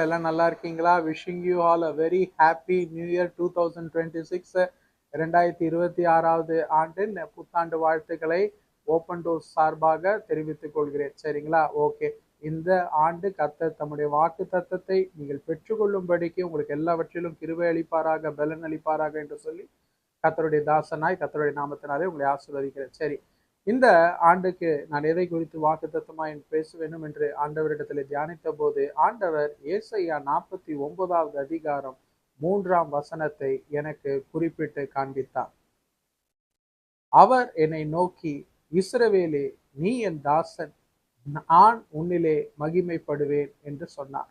எல்லாம் நல்லா இருக்கீங்களா? Wishing you all a very happy new year 2026. 2026வது ஆண்டின் புத்தாண்டு வாழ்த்துக்களை ஓப்பன் டோர்ஸ் சார்பாக தெரிவித்துக் கொள்கிறேன். சரிங்களா? ஓகே. இந்த ஆண்டு கர்த்தர் தம்முடைய வாக்கு தத்தத்தை நீங்கள் பெற்றுக்கொள்ளும்படிக்கு உங்களுக்கு எல்லாவற்றிலும் கிருபை அளிப்பாராக, பலன் அளிப்பாராக என்று சொல்லி கர்த்தருடைய தாசனாய் கர்த்தருடைய நாமத்தினாலே உங்களை ஆசீர்வதிக்கிறேன். சரி, இந்த ஆண்டுக்கு நான் எதை குறித்து வாக்குத்தத்தமாய் பேச வேண்டும் என்று ஆண்டவரிடத்தில் தியானித்த போது ஆண்டவர் ஏசாயா 49வது அதிகாரம் 3ஆம் வசனத்தை எனக்கு குறிப்பிட்டு காண்பித்தார். அவர் என்னை நோக்கி, இஸ்ரவேலே, நீ என் தாசன், நான் உன்னிலே மகிமைப்படுவேன் என்று சொன்னார்.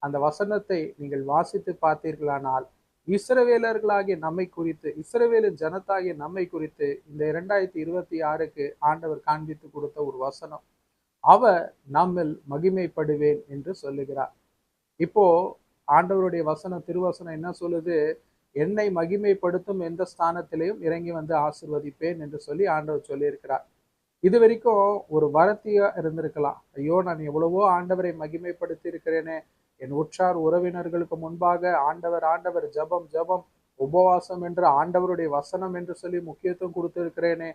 அந்த வசனத்தை நீங்கள் வாசித்து பார்த்தீர்களானால் இஸ்ரவேலர்களாகிய நம்மை குறித்து, இஸ்ரவேலின் ஜனத்தாகிய நம்மை குறித்து இந்த 2026க்கு ஆண்டவர் காண்பித்து கொடுத்த ஒரு வசனம். அவர் நம்மில் மகிமைப்படுவேன் என்று சொல்லுகிறார். இப்போ ஆண்டவருடைய வசனம், திருவசனம் என்ன சொல்லுது? என்னை மகிமைப்படுத்தும் எந்த ஸ்தானத்திலையும் இறங்கி வந்து ஆசிர்வதிப்பேன் என்று சொல்லி ஆண்டவர் சொல்லியிருக்கிறார். இது வரைக்கும் ஒரு வரத்தியா இருந்திருக்கலாம். ஐயோ, நான் எவ்வளவோ ஆண்டவரை மகிமைப்படுத்தி இருக்கிறேனே, என் உற்றார் உறவினர்களுக்கு முன்பாக ஆண்டவர் ஆண்டவர் ஜபம் ஜபம் உபவாசம் என்று ஆண்டவருடைய வசனம் என்று சொல்லி முக்கியத்துவம் கொடுத்திருக்கிறேனே,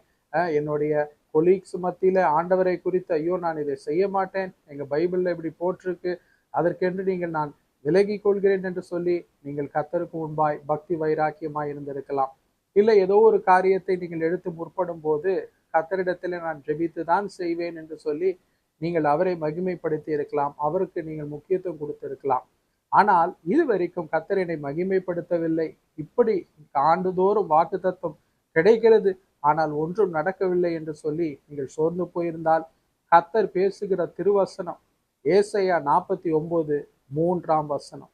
என்னுடைய கொலீக்ஸ் மத்தியில ஆண்டவரை குறித்து ஐயோ நான் இதை செய்ய மாட்டேன், எங்க பைபிள்ல இப்படி போட்டிருக்கு, அதற்கென்று நீங்கள் நான் விலகி கொள்கிறேன் என்று சொல்லி நீங்கள் கர்த்தருக்கு முன்பாய் பக்தி வைராக்கியமாய் இருந்திருக்கலாம். இல்லை, ஏதோ ஒரு காரியத்தை நீங்கள் எடுத்து முற்படும் போது கர்த்தரிடத்தில் நான் ஜெபித்து தான் செய்வேன் என்று சொல்லி நீங்கள் அவரை மகிமைப்படுத்தி இருக்கலாம், அவருக்கு நீங்கள் முக்கியத்துவம் கொடுத்திருக்கலாம். ஆனால் இதுவரைக்கும் கர்த்தர் என்னை மகிமைப்படுத்தவில்லை, இப்படி ஆண்டுதோறும் வாக்குத்தத்தம் கிடைக்கிறது, ஆனால் ஒன்றும் நடக்கவில்லை என்று சொல்லி நீங்கள் சோர்ந்து போயிருந்தால் கர்த்தர் பேசுகிற திருவசனம் ஏசாயா 49:3ஆம் வசனம்,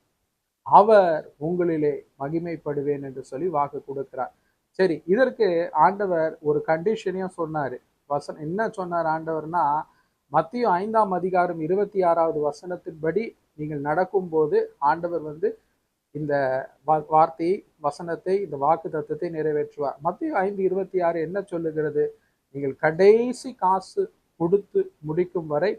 அவர் உங்களிலே மகிமைப்படுவேன் என்று சொல்லி வாக்கு கொடுக்கிறார். சரி, இதற்கு ஆண்டவர் ஒரு கண்டிஷனையும் சொன்னாரு. வசனம் என்ன சொன்னார் ஆண்டவர்னா, மத்தேயு 5ஆம் அதிகாரம் 26வது வசனத்தின்படி நீங்கள் நடக்கும்போது ஆண்டவர் இந்த வார்த்தையை, வசனத்தை, இந்த வாக்கு தத்துவத்தை நிறைவேற்றுவார். மத்தேயு 5:26 என்ன சொல்லுகிறது? நீங்கள் கடைசி காசு கொடுத்து முடிக்கும் வரை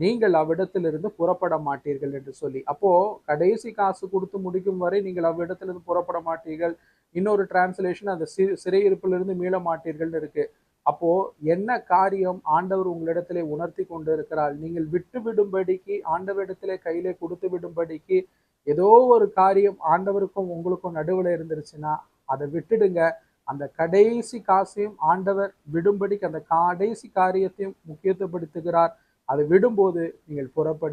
நீங்கள் அவ்விடத்திலிருந்து புறப்பட மாட்டீர்கள் என்று சொல்லி. அப்போ கடைசி காசு கொடுத்து முடிக்கும் வரை நீங்கள் அவ்விடத்திலிருந்து புறப்பட மாட்டீர்கள். இன்னொரு டிரான்ஸ்லேஷன் அந்த சிறையிருப்பிலிருந்து மீள மாட்டீர்கள் இருக்கு. அப்போ என்ன காரியம் ஆண்டவர் உங்களிடத்திலே உணர்த்தி கொண்டு இருக்கிறார்? நீங்கள் விட்டு விடும்படிக்கு, ஆண்டவரிடத்திலே கையிலே கொடுத்து விடும்படிக்கு ஏதோ ஒரு காரியம் ஆண்டவருக்கும் உங்களுக்கும் நடுவில் இருந்துருச்சுன்னா அதை விட்டுடுங்க. அந்த கடைசி காசையும் ஆண்டவர் விடும்படிக்கு அந்த கடைசி காரியத்தையும் முக்கியத்துவப்படுத்துகிறார். அதை விடும்போது நீங்கள் புறப்படி